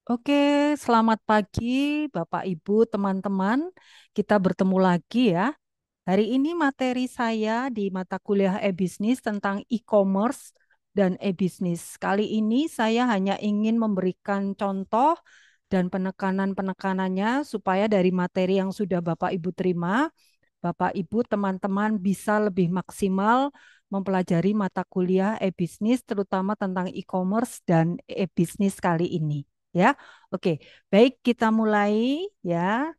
Oke, selamat pagi Bapak Ibu, teman-teman. Kita bertemu lagi ya. Hari ini materi saya di mata kuliah e-bisnis tentang e-commerce dan e-bisnis. Kali ini saya hanya ingin memberikan contoh dan penekanan-penekanannya supaya dari materi yang sudah Bapak Ibu terima, Bapak Ibu, teman-teman bisa lebih maksimal mempelajari mata kuliah e-bisnis terutama tentang e-commerce dan e-bisnis kali ini. Ya, oke, baik kita mulai ya.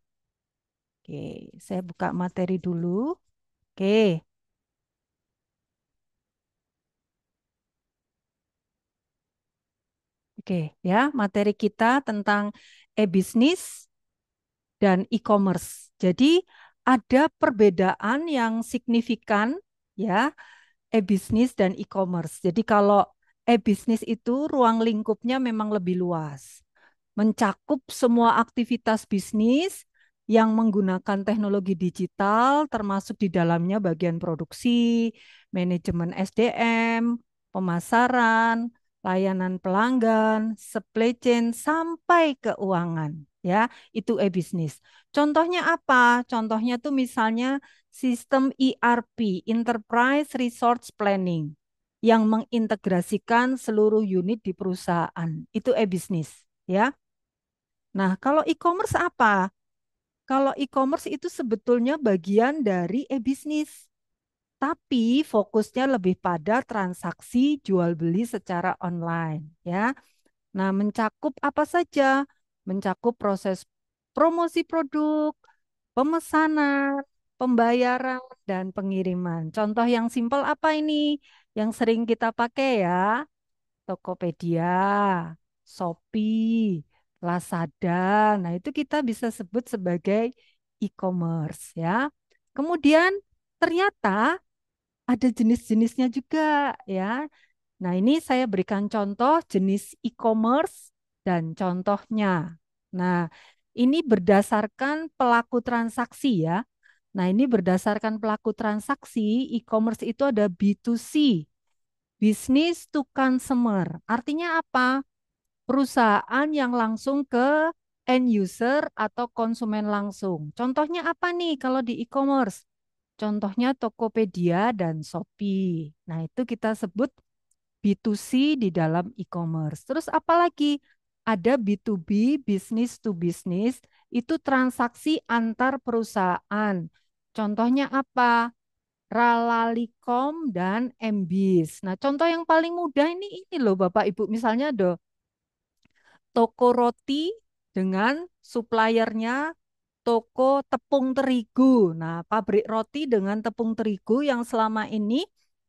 Oke, saya buka materi dulu. Oke, oke ya, materi kita tentang e-bisnis dan e-commerce. Jadi ada perbedaan yang signifikan ya, e-bisnis dan e-commerce. Jadi kalau e-bisnis itu ruang lingkupnya memang lebih luas, mencakup semua aktivitas bisnis yang menggunakan teknologi digital, termasuk di dalamnya bagian produksi, manajemen SDM, pemasaran, layanan pelanggan, supply chain, sampai keuangan. Ya, itu e-bisnis. Contohnya apa? Contohnya tuh misalnya sistem ERP, Enterprise Resource Planning, yang mengintegrasikan seluruh unit di perusahaan. Itu e-bisnis, ya. Nah, kalau e-commerce apa? Kalau e-commerce itu sebetulnya bagian dari e-bisnis, tapi fokusnya lebih pada transaksi jual beli secara online, ya. Nah, mencakup apa saja? Mencakup proses promosi produk, pemesanan, pembayaran, dan pengiriman. Contoh yang simpel apa ini? Yang sering kita pakai ya, Tokopedia, Shopee, Lazada. Nah, itu kita bisa sebut sebagai e-commerce ya. Kemudian ternyata ada jenis-jenisnya juga ya. Nah, ini saya berikan contoh jenis e-commerce dan contohnya. Nah, ini berdasarkan pelaku transaksi ya. Nah, ini berdasarkan pelaku transaksi, e-commerce itu ada B2C, business to consumer. Artinya apa? Perusahaan yang langsung ke end user atau konsumen langsung. Contohnya apa nih kalau di e-commerce? Contohnya Tokopedia dan Shopee. Nah, itu kita sebut B2C di dalam e-commerce. Terus apalagi? Ada B2B, business to business, itu transaksi antar perusahaan. Contohnya apa? Ralalikom dan Mbis. Nah, contoh yang paling mudah ini loh Bapak Ibu. Misalnya ada toko roti dengan suppliernya toko tepung terigu. Nah, pabrik roti dengan tepung terigu yang selama ini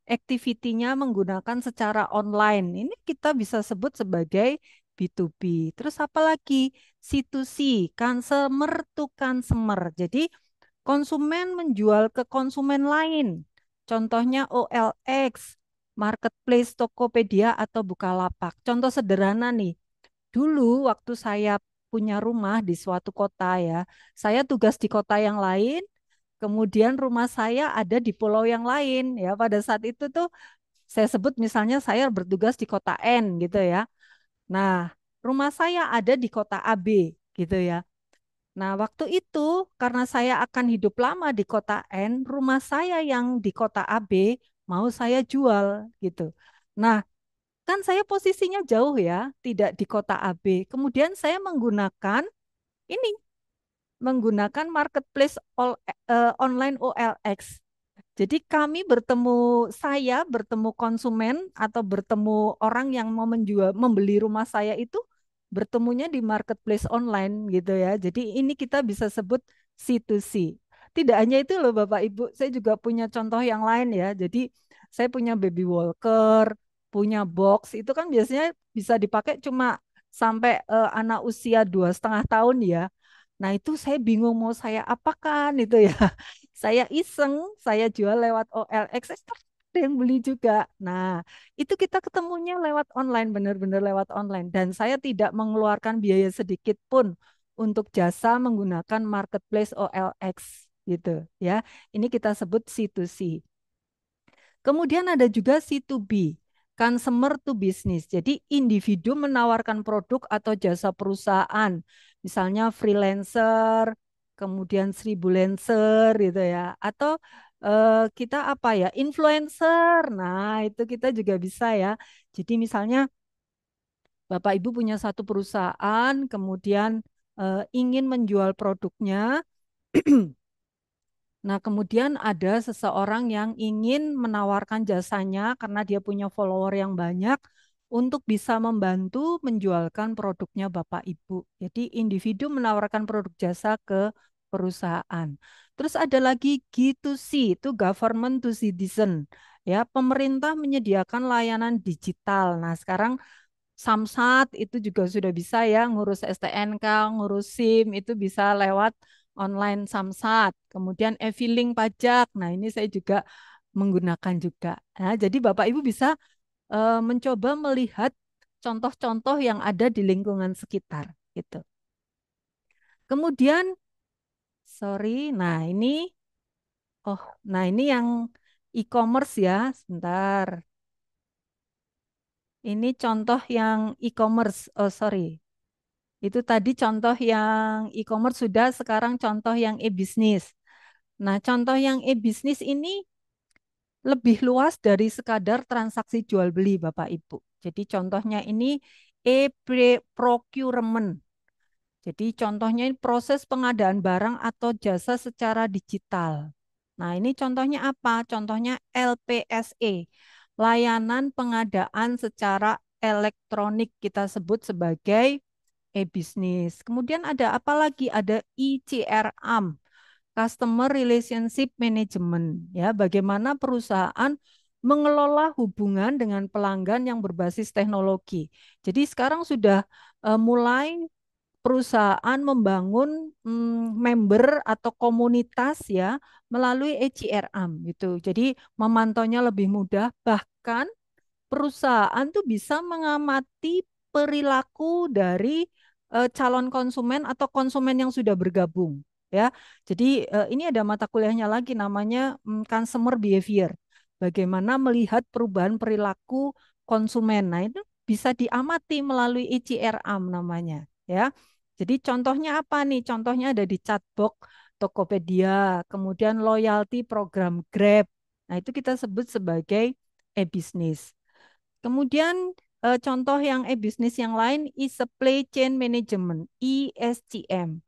aktivitinya menggunakan secara online. Ini kita bisa sebut sebagai B2B. Terus apa lagi? C2C, consumer to consumer. Jadi konsumen menjual ke konsumen lain. Contohnya OLX, Marketplace Tokopedia atau Bukalapak. Contoh sederhana nih, dulu waktu saya punya rumah di suatu kota ya, saya tugas di kota yang lain, kemudian rumah saya ada di pulau yang lain ya. Pada saat itu tuh saya sebut misalnya saya bertugas di kota N gitu ya. Nah, rumah saya ada di kota AB gitu ya. Nah, waktu itu karena saya akan hidup lama di kota N, rumah saya yang di kota AB mau saya jual gitu. Nah, kan saya posisinya jauh ya, tidak di kota AB. Kemudian saya menggunakan ini, menggunakan marketplace online OLX. Jadi kami bertemu, saya bertemu konsumen atau bertemu orang yang mau menjual, membeli rumah saya itu bertemunya di marketplace online gitu ya. Jadi ini kita bisa sebut C2C. Tidak hanya itu loh Bapak Ibu, saya juga punya contoh yang lain ya. Jadi saya punya baby walker, punya box, itu kan biasanya bisa dipakai cuma sampai anak usia 2,5 tahun ya. Nah itu saya bingung mau saya apakan itu ya. Saya iseng, saya jual lewat OLX, ada yang beli juga. Nah, itu kita ketemunya lewat online, benar-benar lewat online. Dan saya tidak mengeluarkan biaya sedikit pun untuk jasa menggunakan marketplace OLX gitu ya. Ini kita sebut C2C. Kemudian ada juga C2B. consumer to business. Jadi individu menawarkan produk atau jasa perusahaan, misalnya freelancer, kemudian seribulancer gitu ya, atau kita apa ya, influencer. Nah, itu kita juga bisa ya. Jadi misalnya Bapak Ibu punya satu perusahaan, kemudian ingin menjual produknya. Nah, kemudian ada seseorang yang ingin menawarkan jasanya karena dia punya follower yang banyak untuk bisa membantu menjualkan produknya Bapak Ibu. Jadi individu menawarkan produk jasa ke perusahaan. Terus ada lagi G2C, itu government to citizen. Ya, pemerintah menyediakan layanan digital. Nah, sekarang Samsat itu juga sudah bisa ya ngurus STNK, ngurus SIM itu bisa lewat online Samsat. Kemudian e-filing pajak. Nah, ini saya juga menggunakan juga. Nah, jadi Bapak Ibu bisa mencoba melihat contoh-contoh yang ada di lingkungan sekitar gitu. Kemudian sorry, nah ini yang e-commerce ya, sebentar. Ini contoh yang e-commerce. Oh, sorry. Itu tadi contoh yang e-commerce sudah, sekarang contoh yang e-bisnis. Nah, contoh yang e-bisnis ini lebih luas dari sekadar transaksi jual beli, Bapak Ibu. Jadi contohnya ini e-procurement. Jadi contohnya ini proses pengadaan barang atau jasa secara digital. Nah, ini contohnya apa? Contohnya LPSE, layanan pengadaan secara elektronik kita sebut sebagai e-bisnis. Kemudian ada apa lagi? Ada ICRM, Customer Relationship Management. Ya, bagaimana perusahaan mengelola hubungan dengan pelanggan yang berbasis teknologi. Jadi sekarang sudah mulai perusahaan membangun member atau komunitas ya melalui ECRM gitu. Jadi memantaunya lebih mudah, bahkan perusahaan tuh bisa mengamati perilaku dari calon konsumen atau konsumen yang sudah bergabung ya. Jadi ini ada mata kuliahnya lagi namanya consumer behavior. Bagaimana melihat perubahan perilaku konsumen. Nah, itu bisa diamati melalui ECRM namanya ya. Jadi contohnya apa nih? Contohnya ada di chatbox Tokopedia, kemudian loyalty program Grab. Nah, itu kita sebut sebagai e-business. Kemudian contoh yang e-bisnis yang lain supply chain management, ISCM.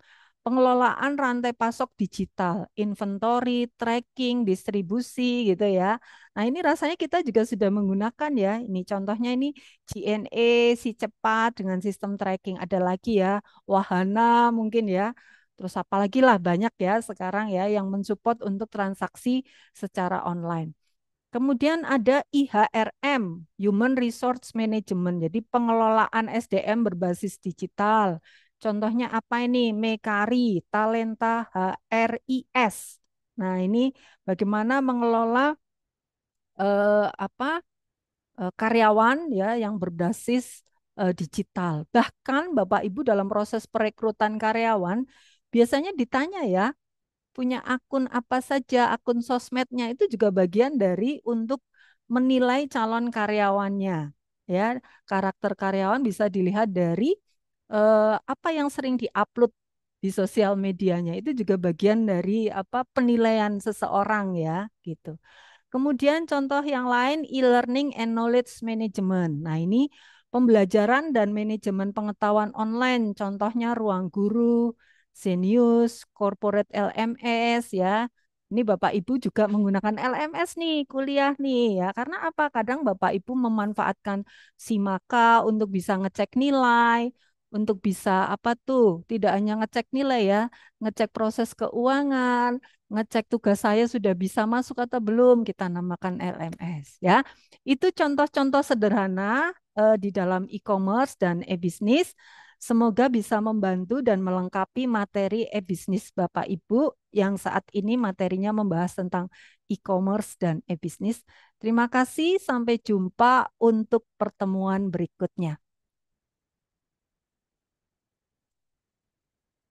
Pengelolaan rantai pasok digital, inventory, tracking, distribusi gitu ya. Nah, ini rasanya kita juga sudah menggunakan ya. Ini contohnya ini JNE, si cepat dengan sistem tracking. Ada lagi ya, Wahana mungkin ya. Terus apalagi lah banyak ya sekarang ya yang mensupport untuk transaksi secara online. Kemudian ada IHRM, Human Resource Management, jadi pengelolaan SDM berbasis digital. Contohnya apa ini? Mekari, Talenta HRIS. Nah, ini bagaimana mengelola karyawan ya yang berbasis digital. Bahkan Bapak Ibu dalam proses perekrutan karyawan biasanya ditanya ya, punya akun apa saja, akun sosmednya itu juga bagian dari untuk menilai calon karyawannya. Ya, karakter karyawan bisa dilihat dari apa yang sering diupload di sosial medianya. Itu juga bagian dari apa penilaian seseorang ya, gitu. Kemudian contoh yang lain e-learning and knowledge management. Nah, ini pembelajaran dan manajemen pengetahuan online. Contohnya Ruang Guru, Zenius, Corporate LMS ya. Ini Bapak Ibu juga menggunakan LMS nih, kuliah nih ya. Karena apa? Kadang Bapak Ibu memanfaatkan Simaka untuk bisa ngecek nilai, untuk bisa apa tuh? Tidak hanya ngecek nilai ya, ngecek proses keuangan, ngecek tugas saya sudah bisa masuk atau belum, kita namakan LMS ya. Itu contoh-contoh sederhana di dalam e-commerce dan e-bisnis. Semoga bisa membantu dan melengkapi materi e-bisnis Bapak Ibu yang saat ini materinya membahas tentang e-commerce dan e-bisnis. Terima kasih, sampai jumpa untuk pertemuan berikutnya.